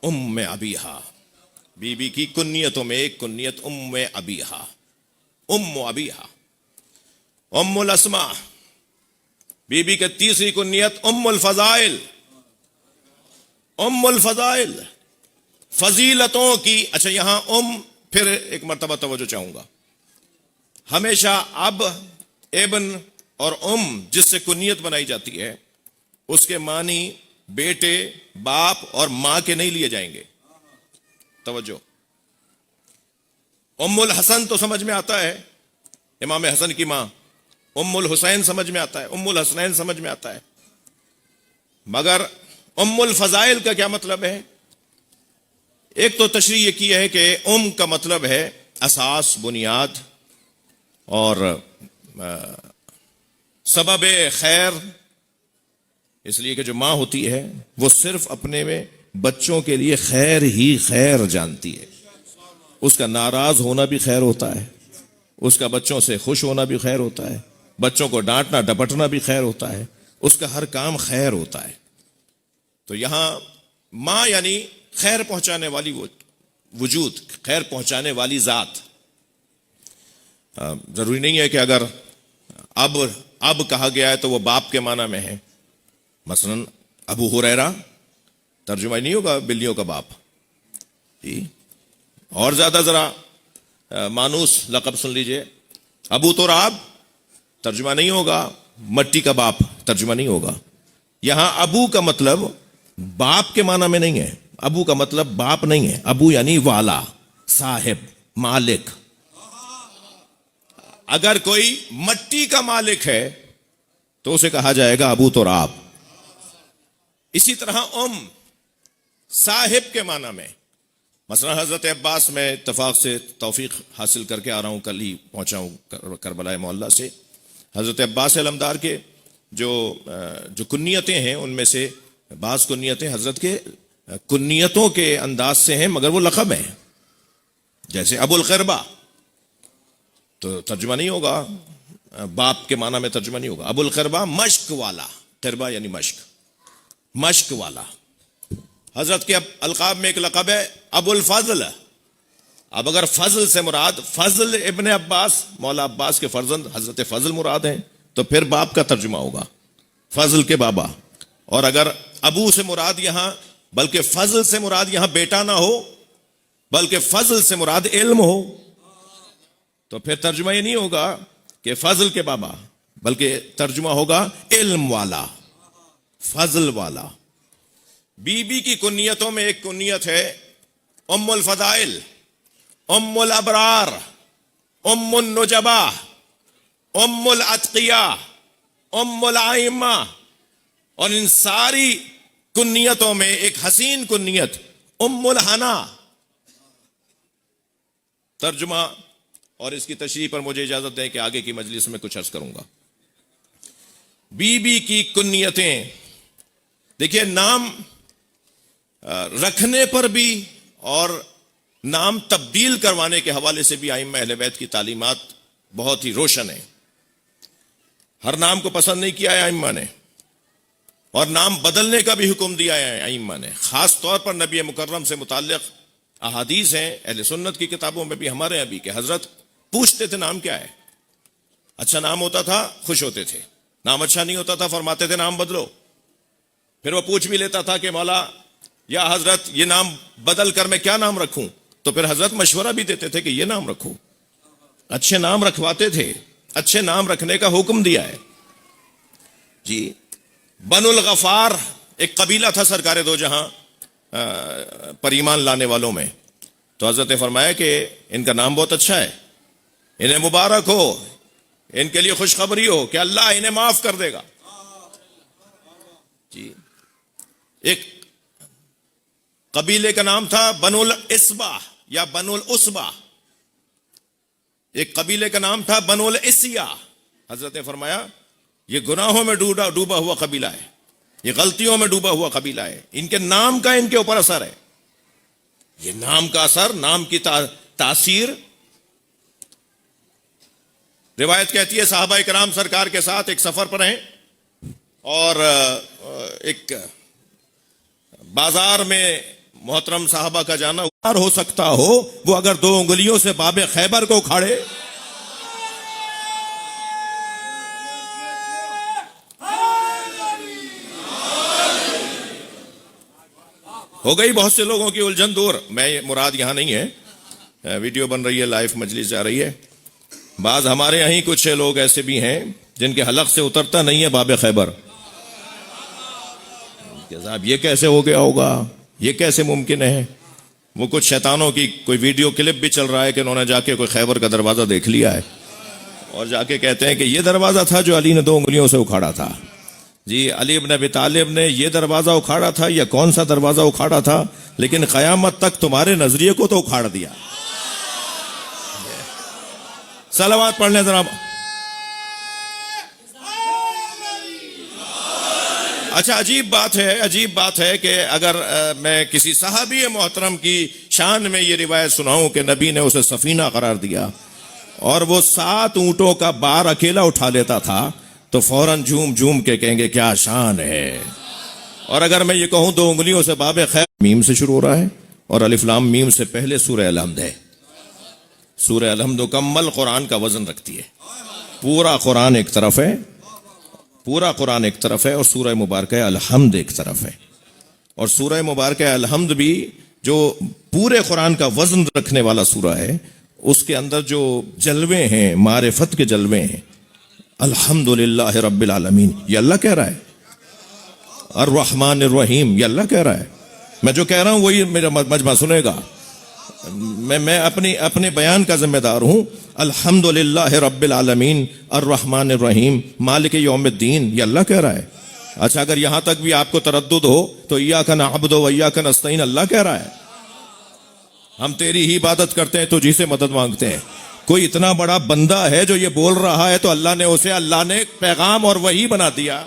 ام Abiha, be be کی کنیتوں میں ایک کنیت ام ابیہا، ام ابیہا۔ ام الاسماء، بی بی کے تیسری کنیت ام الفضائل، ام الفضائل، فضیلتوں کی۔ اچھا یہاں پھر ایک مرتبہ توجہ چاہوں گا، ہمیشہ اب، ابن اور جس سے کنیت بنائی جاتی ہے اس کے معنی بیٹے، باپ اور ماں کے نہیں لیے جائیں گے۔ توجہ، ام الحسن تو سمجھ میں آتا ہے، امام حسن کی ماں، ام الحسین سمجھ میں آتا ہے، ام الحسنین سمجھ میں آتا ہے، مگر ام الفضائل کا کیا مطلب ہے؟ ایک تو تشریح یہ کی ہے کہ کا مطلب ہے اساس، بنیاد اور سبب خیر، اس لیے کہ جو ماں ہوتی ہے وہ صرف اپنے میں بچوں کے لیے خیر ہی خیر جانتی ہے، اس کا ناراض ہونا بھی خیر ہوتا ہے، اس کا بچوں سے خوش ہونا بھی خیر ہوتا ہے، بچوں کو ڈانٹنا ڈپٹنا بھی خیر ہوتا ہے، اس کا ہر کام خیر ہوتا ہے۔ تو یہاں ماں یعنی خیر پہنچانے والی وجود، خیر پہنچانے والی ذات۔ ضروری نہیں ہے کہ اگر اب کہا گیا ہے تو وہ باپ کے معنی میں ہے، مثلا ابو ہریرہ ترجمہ نہیں ہوگا بلیوں کا باپ جی، اور زیادہ ذرا مانوس لقب سن لیجئے، ابو تراب ترجمہ نہیں ہوگا مٹی کا باپ، ترجمہ نہیں ہوگا۔ یہاں ابو کا مطلب باپ کے معنی میں نہیں ہے، ابو کا مطلب باپ نہیں ہے، ابو یعنی والا، صاحب، مالک۔ اگر کوئی مٹی کا مالک ہے تو اسے کہا جائے گا ابو تراب۔ اسی طرح صاحب کے معنی میں، مثلا حضرت عباس، میں اتفاق سے توفیق حاصل کر کے آ رہا ہوں، کل ہی پہنچا ہوں کربلا معلیٰ سے، حضرت عباس علمدار کے جو کنیتیں ہیں ان میں سے بعض کنیتیں حضرت کے کنیتوں کے انداز سے ہیں مگر وہ لقب ہیں، جیسے ابو القربہ تو ترجمہ نہیں ہوگا باپ کے معنی میں، ترجمہ نہیں ہوگا۔ ابو القربہ مشک والا، قربہ یعنی مشک والا۔ حضرت کے القاب میں ایک لقب ہے ابو الفضل۔ اب اگر فضل سے مراد فضل ابن عباس، مولا عباس کے فرزند حضرت فضل مراد ہیں تو پھر باپ کا ترجمہ ہوگا فضل کے بابا۔ اور اگر ابو سے مراد یہاں، بلکہ فضل سے مراد یہاں بیٹا نہ ہو بلکہ فضل سے مراد علم ہو تو پھر ترجمہ یہ نہیں ہوگا کہ فضل کے بابا، بلکہ ترجمہ ہوگا علم والا، فضل والا۔ بی بی کی کنیتوں میں ایک کنیت ہے ام الفضائل، ام الابرار، ام النجبہ، ام الاتقیاء، ام الائمہ، اور ان ساری کنیتوں میں ایک حسین کنیت ام الحنا۔ ترجمہ اور اس کی تشریح پر مجھے اجازت دیں کہ آگے کی مجلس میں کچھ عرض کروں گا۔ بی بی کی کنیتیں، دیکھیے نام رکھنے پر بھی اور نام تبدیل کروانے کے حوالے سے بھی ائمہ اہل بیت کی تعلیمات بہت ہی روشن ہیں۔ ہر نام کو پسند نہیں کیا ہے ائمہ نے، اور نام بدلنے کا بھی حکم دیا ہے ائمہ نے۔ خاص طور پر نبی مکرم سے متعلق احادیث ہیں اہل سنت کی کتابوں میں بھی، ہمارے یہاں بھی، کہ حضرت پوچھتے تھے نام کیا ہے، اچھا نام ہوتا تھا خوش ہوتے تھے، نام اچھا نہیں ہوتا تھا فرماتے تھے نام بدلو۔ پھر وہ پوچھ بھی لیتا تھا کہ مولا یا حضرت یہ نام بدل کر میں کیا نام رکھوں، تو پھر حضرت مشورہ بھی دیتے تھے کہ یہ نام رکھو، اچھے نام رکھواتے تھے، اچھے نام رکھنے کا حکم دیا ہے جی۔ بنو الغفار ایک قبیلہ تھا سرکار دو جہاں پر ایمان لانے والوں میں، تو حضرت نے فرمایا کہ ان کا نام بہت اچھا ہے، انہیں مبارک ہو، ان کے لیے خوشخبری ہو کہ اللہ انہیں معاف کر دے گا جی۔ ایک قبیلے کا نام تھا بنو الاسبا یا بنو الاسبا، ایک قبیلے کا نام تھا بنو الاسیا۔ حضرت نے فرمایا یہ گناہوں میں ڈوبا ہوا قبیلہ ہے، یہ غلطیوں میں ڈوبا ہوا قبیلہ ہے، ان کے نام کا ان کے اوپر اثر ہے۔ یہ نام کا اثر، نام کی تاثیر۔ روایت کہتی ہے صحابہ کرام سرکار کے ساتھ ایک سفر پر ہیں اور ایک بازار میں محترم صاحبہ کا جانا ہو سکتا ہو وہ اگر 2 انگلیوں سے باب خیبر کو اکھاڑے. ہو گئی بہت سے لوگوں کی الجھن دور. میں مراد یہاں نہیں ہے، ویڈیو بن رہی ہے، لائیو مجلس جا رہی ہے. بعض ہمارے یہیں کچھ لوگ ایسے بھی ہیں جن کے حلق سے اترتا نہیں ہے باب خیبر. کہ صاحب یہ کیسے ہو گیا ہوگا، یہ کیسے ممکن ہے؟ وہ کچھ شیطانوں کی کوئی ویڈیو کلپ بھی چل رہا ہے کہ انہوں نے جا کے کوئی خیبر کا دروازہ دیکھ لیا ہے اور جا کے کہتے ہیں کہ یہ دروازہ تھا جو علی نے 2 انگلیوں سے اکھاڑا تھا. جی علی ابن ابی طالب نے یہ دروازہ اکھاڑا تھا یا کون سا دروازہ اکھاڑا تھا، لیکن قیامت تک تمہارے نظریے کو تو اکھاڑ دیا. صلوات پڑھ لیں ذرا. اچھا عجیب بات ہے کہ اگر میں کسی صحابی محترم کی شان میں یہ روایت سناؤں کہ نبی نے اسے سفینہ قرار دیا اور وہ 7 اونٹوں کا بار اکیلا اٹھا لیتا تھا تو فوراً جھوم کے کہیں گے کیا شان ہے. اور اگر میں یہ کہوں 2 انگلیوں سے باب خیر میم سے شروع ہو رہا ہے اور الف لام میم سے پہلے سورہ الحمد ہے. سورہ الحمد مکمل قرآن کا وزن رکھتی ہے. پورا قرآن ایک طرف ہے، اور سورہ مبارکہ الحمد ایک طرف ہے. اور سورہ مبارکہ الحمد بھی جو پورے قرآن کا وزن رکھنے والا سورہ ہے، اس کے اندر جو جلوے ہیں، معرفت کے جلوے ہیں. الحمدللہ رب العالمین یہ اللہ کہہ رہا ہے. الرحمن الرحیم یہ اللہ کہہ رہا ہے. میں جو کہہ رہا ہوں وہی میرا مجمع سنے گا. میں اپنے بیان کا ذمہ دار ہوں. الحمدللہ رب العالمین الرحمن الرحیم مالک یوم الدین یہ اللہ کہہ رہا ہے. اچھا اگر یہاں تک بھی آپ کو تردد ہو تو ایاک نعبد و ایاک نستعین اللہ کہہ رہا ہے. ہم تیری ہی عبادت کرتے ہیں، تجھی سے مدد مانگتے ہیں. کوئی اتنا بڑا بندہ ہے جو یہ بول رہا ہے تو اللہ نے پیغام اور وحی بنا دیا.